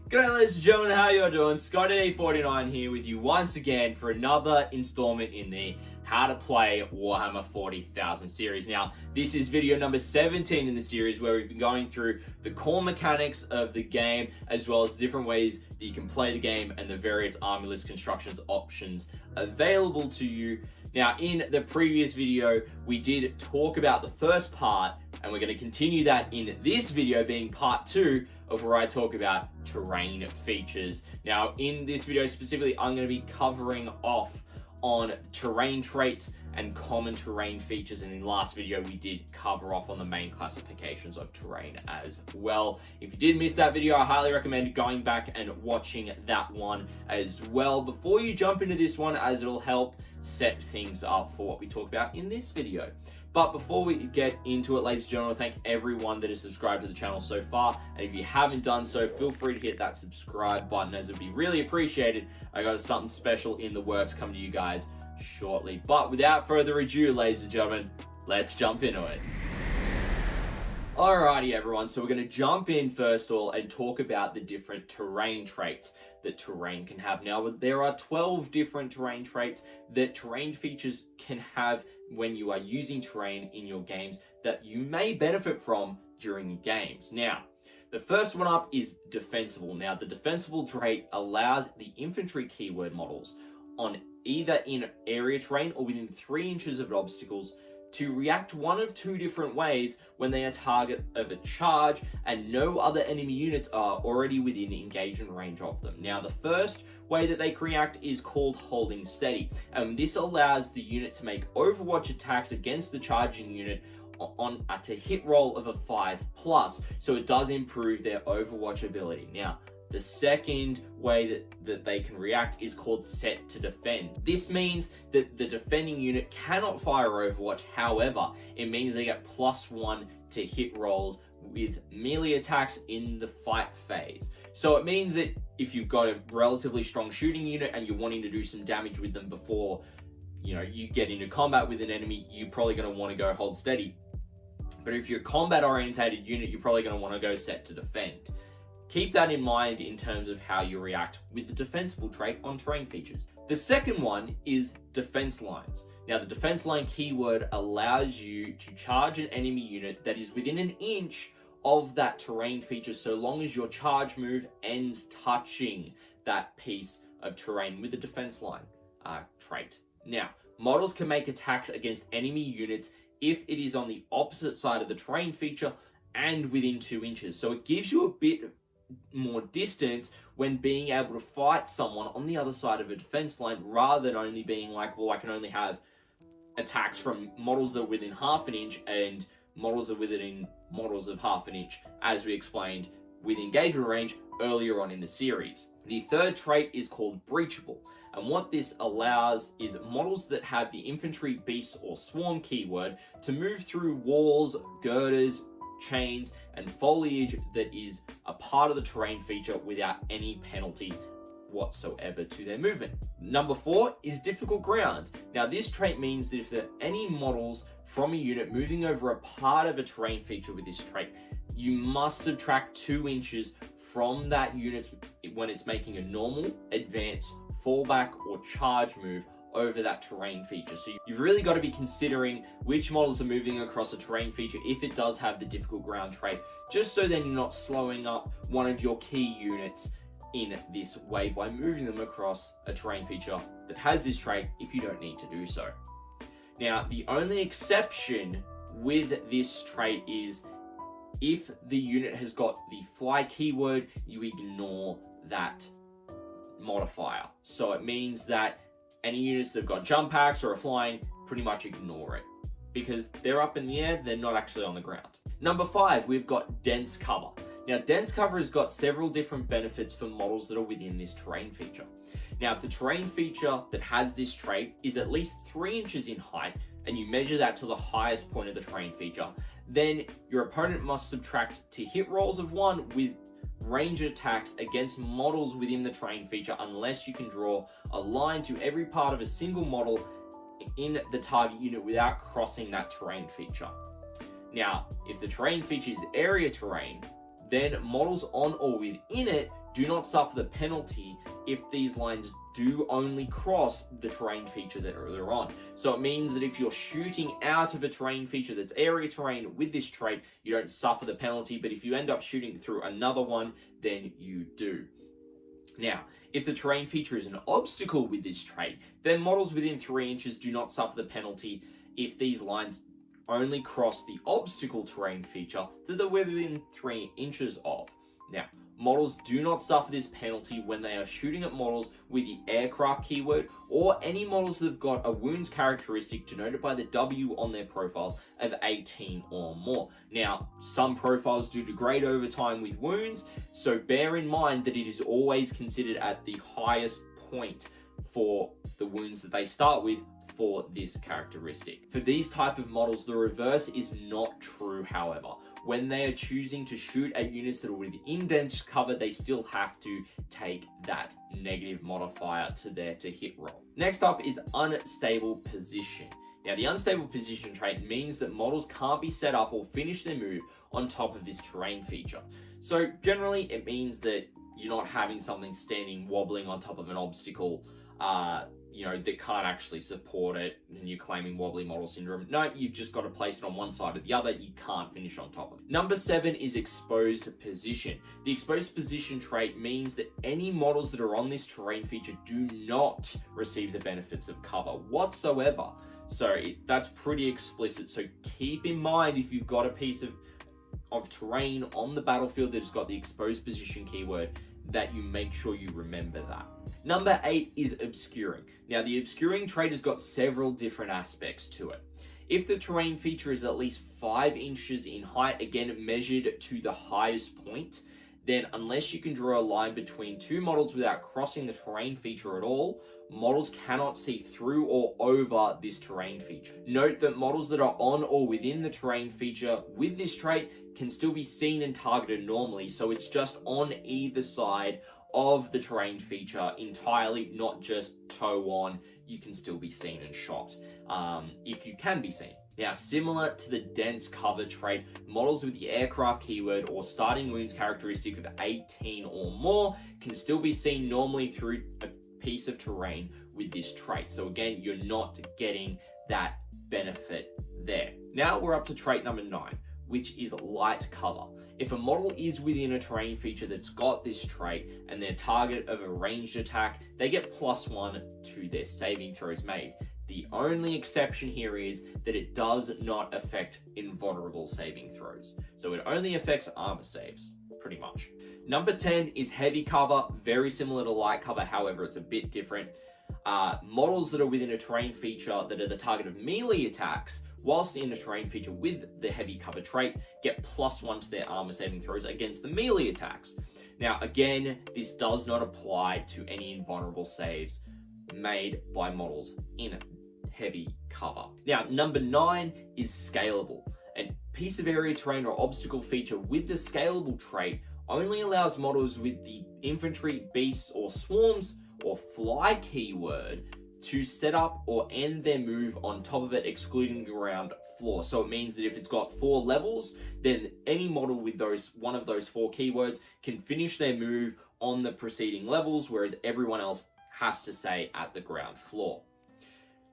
G'day ladies and gentlemen, how you all doing? Scotty49 here with you once again for another installment in the How to Play Warhammer 40,000 series. Now, this is video number 17 in the series where we've been going through the core mechanics of the game as well as different ways that you can play the game and the various army list constructions options available to you. Now, in the previous video, we did talk about the first part, and we're going to continue that in this video being part 2 of where I talk about terrain features. Now, in this video specifically, I'm going to be covering off on terrain traits and common terrain features, and in last video we did cover off on the main classifications of terrain as well. If you did miss that video, I highly recommend going back and watching that one as well before you jump into this one, as it'll help set things up for what we talk about in this video. But before we get into it, ladies and gentlemen, thank everyone that has subscribed to the channel so far. And if you haven't done so, feel free to hit that subscribe button, as it'd be really appreciated. I got something special in the works coming to you guys shortly. But without further ado, ladies and gentlemen, let's jump into it. Alrighty everyone, so we're going to jump in first of all and talk about the different terrain traits that terrain can have. Now, there are 12 different terrain traits that terrain features can have when you are using terrain in your games that you may benefit from during your games. Now, the first one up is defensible. Now, the defensible trait allows the infantry keyword models on either in area terrain or within 3 inches of obstacles to react one of 2 different ways when they are target of a charge and no other enemy units are already within engagement range of them. Now, the first way that they can react is called holding steady, and this allows the unit to make overwatch attacks against the charging unit on a hit roll of a 5+, so it does improve their overwatch ability. Now, the second way that they can react is called set to defend. This means that the defending unit cannot fire Overwatch. However, it means they get +1 to hit rolls with melee attacks in the fight phase. So it means that if you've got a relatively strong shooting unit and you're wanting to do some damage with them before you get into combat with an enemy, you're probably going to want to go hold steady. But if you're a combat orientated unit, you're probably going to want to go set to defend. Keep that in mind in terms of how you react with the defensible trait on terrain features. The second one is defense lines. Now, the defense line keyword allows you to charge an enemy unit that is within an inch of that terrain feature, so long as your charge move ends touching that piece of terrain with the defense line trait. Now, models can make attacks against enemy units if it is on the opposite side of the terrain feature and within 2 inches. So it gives you a bit more distance when being able to fight someone on the other side of a defense line, rather than only being like, well, I can only have attacks from models that are within half an inch and models that are within models of half an inch, as we explained with engagement range earlier on in the series. The third trait is called breachable, and what this allows is models that have the infantry, beast, or swarm keyword to move through walls, girders, chains, and foliage that is a part of the terrain feature without any penalty whatsoever to their movement. Number 4 is difficult ground. Now, this trait means that if there are any models from a unit moving over a part of a terrain feature with this trait, you must subtract 2 inches from that unit when it's making a normal, advanced, fallback, or charge move over that terrain feature. So you've really got to be considering which models are moving across a terrain feature if it does have the difficult ground trait, just so then you're not slowing up one of your key units in this way by moving them across a terrain feature that has this trait if you don't need to do so. Now, the only exception with this trait is if the unit has got the fly keyword, you ignore that modifier. So it means that any units that have got jump packs or are flying, pretty much ignore it, because they're up in the air, they're not actually on the ground. Number 5, we've got dense cover. Now, dense cover has got several different benefits for models that are within this terrain feature. Now, if the terrain feature that has this trait is at least 3 inches in height, and you measure that to the highest point of the terrain feature, then your opponent must subtract to hit rolls of 1 with range attacks against models within the terrain feature, unless you can draw a line to every part of a single model in the target unit without crossing that terrain feature. Now, if the terrain feature is area terrain, then models on or within it do not suffer the penalty if these lines do only cross the terrain feature that they're on. So it means that if you're shooting out of a terrain feature that's area terrain with this trait, you don't suffer the penalty, but if you end up shooting through another one, then you do. Now, if the terrain feature is an obstacle with this trait, then models within 3 inches do not suffer the penalty if these lines only cross the obstacle terrain feature that they're within 3 inches of. Now, models do not suffer this penalty when they are shooting at models with the aircraft keyword or any models that have got a wounds characteristic denoted by the W on their profiles of 18 or more. Now, some profiles do degrade over time with wounds, so bear in mind that it is always considered at the highest point for the wounds that they start with for this characteristic. For these type of models, the reverse is not true, however. When they are choosing to shoot at units that are within dense cover, they still have to take that negative modifier to their to hit roll. Next up is unstable position. Now, the unstable position trait means that models can't be set up or finish their move on top of this terrain feature. So generally, it means that you're not having something standing wobbling on top of an obstacle that can't actually support it, and you're claiming wobbly model syndrome. No, you've just got to place it on one side or the other. You can't finish on top of it. Number 7 is exposed position. The exposed position trait means that any models that are on this terrain feature do not receive the benefits of cover whatsoever. So that's pretty explicit. So keep in mind, if you've got a piece of terrain on the battlefield that has got the exposed position keyword, that you make sure you remember that. Number 8 is obscuring. Now, the obscuring trait has got several different aspects to it. If the terrain feature is at least 5 inches in height, again measured to the highest point, then unless you can draw a line between two models without crossing the terrain feature at all, models cannot see through or over this terrain feature. Note that models that are on or within the terrain feature with this trait can still be seen and targeted normally, so it's just on either side of the terrain feature entirely, not just toe on. You can still be seen and shot if you can be seen. Now, similar to the dense cover trait, models with the aircraft keyword or starting wounds characteristic of 18 or more can still be seen normally through a piece of terrain with this trait. So again, you're not getting that benefit there. Now we're up to trait number 9, which is light cover. If a model is within a terrain feature that's got this trait and their target of a ranged attack, they get +1 to their saving throws made. The only exception here is that it does not affect invulnerable saving throws. So it only affects armor saves, pretty much. Number 10 is heavy cover, very similar to light cover, however, it's a bit different. Models that are within a terrain feature that are the target of melee attacks, whilst in a terrain feature with the heavy cover trait, get +1 to their armor saving throws against the melee attacks. Now, again, this does not apply to any invulnerable saves made by models in heavy cover. Now, number 9 is scalable. A piece of area terrain or obstacle feature with the scalable trait only allows models with the infantry, beasts, or swarms, or fly keyword to set up or end their move on top of it, excluding the ground floor. So it means that if it's got 4 levels, then any model with one of those 4 keywords can finish their move on the preceding levels, whereas everyone else has to stay at the ground floor.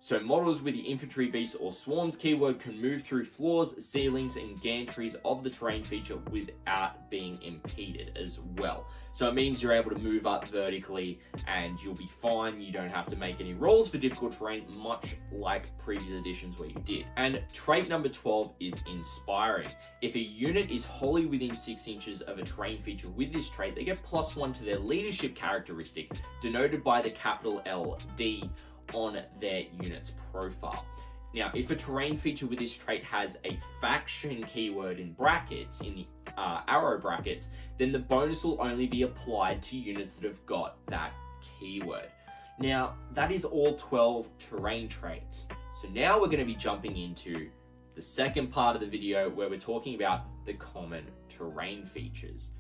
So models with the infantry, beasts, or swarms keyword can move through floors, ceilings, and gantries of the terrain feature without being impeded as well. So it means you're able to move up vertically and you'll be fine. You don't have to make any rolls for difficult terrain, much like previous editions where you did. And trait number 12 is inspiring. If a unit is wholly within 6 inches of a terrain feature with this trait, they get +1 to their leadership characteristic, denoted by the capital LD on their unit's profile. Now, if a terrain feature with this trait has a faction keyword in brackets, in the arrow brackets, then the bonus will only be applied to units that have got that keyword. Now, that is all 12 terrain traits. So now we're going to be jumping into the second part of the video where we're talking about the common terrain features.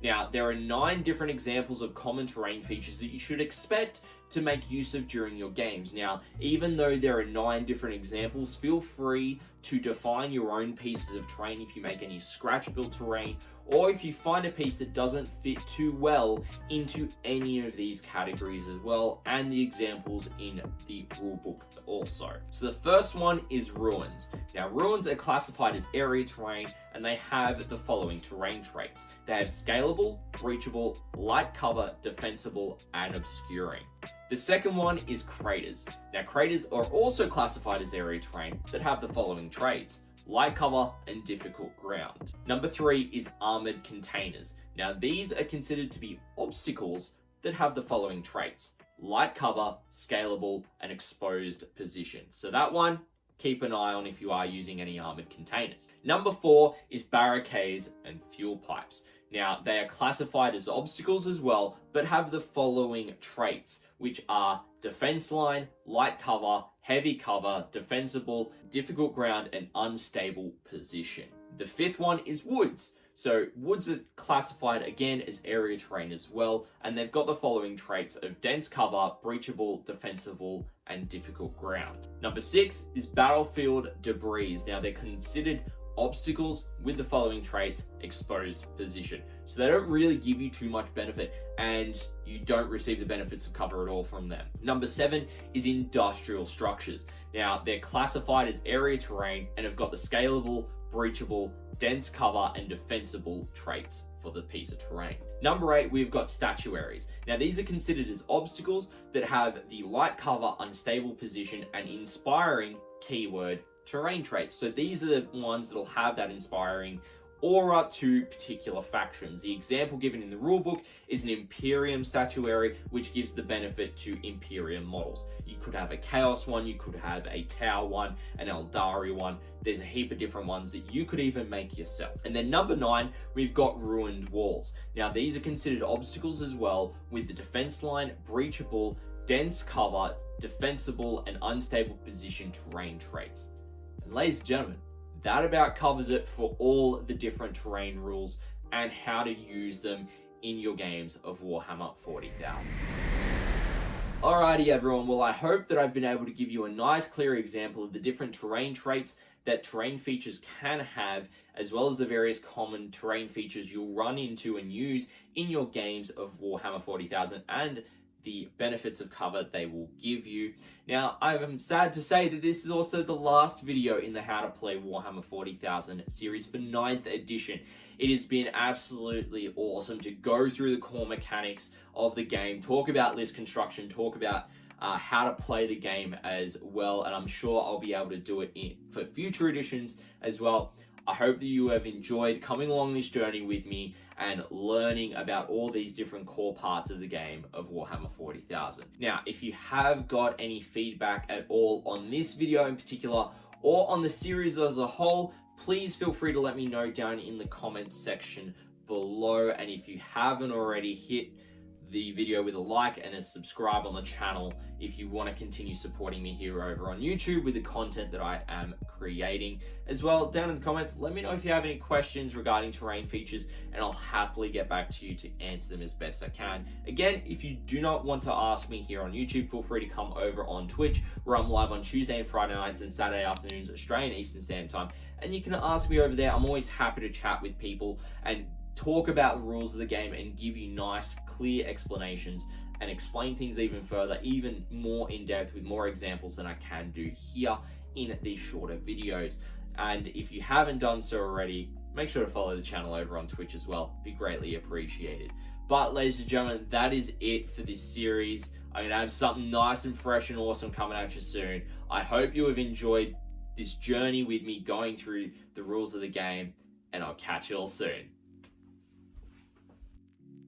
Now, there are 9 different examples of common terrain features that you should expect to make use of during your games. Now, even though there are 9 different examples, feel free to define your own pieces of terrain if you make any scratch build terrain, or if you find a piece that doesn't fit too well into any of these categories as well, and the examples in the rulebook also. So the first one is ruins. Now, ruins are classified as area terrain, and they have the following terrain traits. They have scalable, breachable, light cover, defensible, and obscuring. The second one is craters. Now, craters are also classified as area terrain that have the following traits: light cover and difficult ground. Number 3 is armored containers. Now, these are considered to be obstacles that have the following traits: light cover, scalable, and exposed position. So that one, keep an eye on if you are using any armored containers. Number 4 is barricades and fuel pipes. Now, they are classified as obstacles as well, but have the following traits, which are defense line, light cover, heavy cover, defensible, difficult ground, and unstable position. The 5th one is woods. So woods are classified again as area terrain as well, and they've got the following traits of dense cover, breachable, defensible, and difficult ground. Number 6 is battlefield debris. Now, they're considered obstacles with the following traits: exposed position. So they don't really give you too much benefit, and you don't receive the benefits of cover at all from them. Number 7 is industrial structures. Now, they're classified as area terrain and have got the scalable, breachable, dense cover, and defensible traits for the piece of terrain. Number 8, we've got statuaries. Now, these are considered as obstacles that have the light cover, unstable position, and inspiring keyword terrain traits. So these are the ones that'll have that inspiring aura to particular factions. The example given in the rulebook is an Imperium statuary, which gives the benefit to Imperium models. You could have a Chaos one, you could have a Tau one, an Eldari one. There's a heap of different ones that you could even make yourself. And then number 9, we've got ruined walls. Now, these are considered obstacles as well, with the defense line, breachable, dense cover, defensible, and unstable position terrain traits. And ladies and gentlemen, that about covers it for all the different terrain rules and how to use them in your games of Warhammer 40,000. Alrighty everyone, well, I hope that I've been able to give you a nice clear example of the different terrain traits that terrain features can have, as well as the various common terrain features you'll run into and use in your games of Warhammer 40,000 and the benefits of cover they will give you. Now, I am sad to say that this is also the last video in the How to Play Warhammer 40,000 series for 9th edition. It has been absolutely awesome to go through the core mechanics of the game, talk about list construction, talk about how to play the game as well, and I'm sure I'll be able to do it for future editions as well. I hope that you have enjoyed coming along this journey with me and learning about all these different core parts of the game of Warhammer 40,000. Now, if you have got any feedback at all on this video in particular, or on the series as a whole, please feel free to let me know down in the comments section below. And if you haven't already, hit the video with a like and a subscribe on the channel if you want to continue supporting me here over on YouTube with the content that I am creating. As well, down in the comments, let me know if you have any questions regarding terrain features, and I'll happily get back to you to answer them as best I can. Again, if you do not want to ask me here on YouTube, feel free to come over on Twitch, where I'm live on Tuesday and Friday nights and Saturday afternoons, Australian Eastern Standard Time, and you can ask me over there. I'm always happy to chat with people and talk about the rules of the game and give you nice, clear explanations and explain things even further, even more in depth with more examples than I can do here in these shorter videos. And if you haven't done so already, make sure to follow the channel over on Twitch as well. Be greatly appreciated. But ladies and gentlemen, that is it for this series. I'm gonna have something nice and fresh and awesome coming at you soon. I hope you have enjoyed this journey with me going through the rules of the game, and I'll catch you all soon.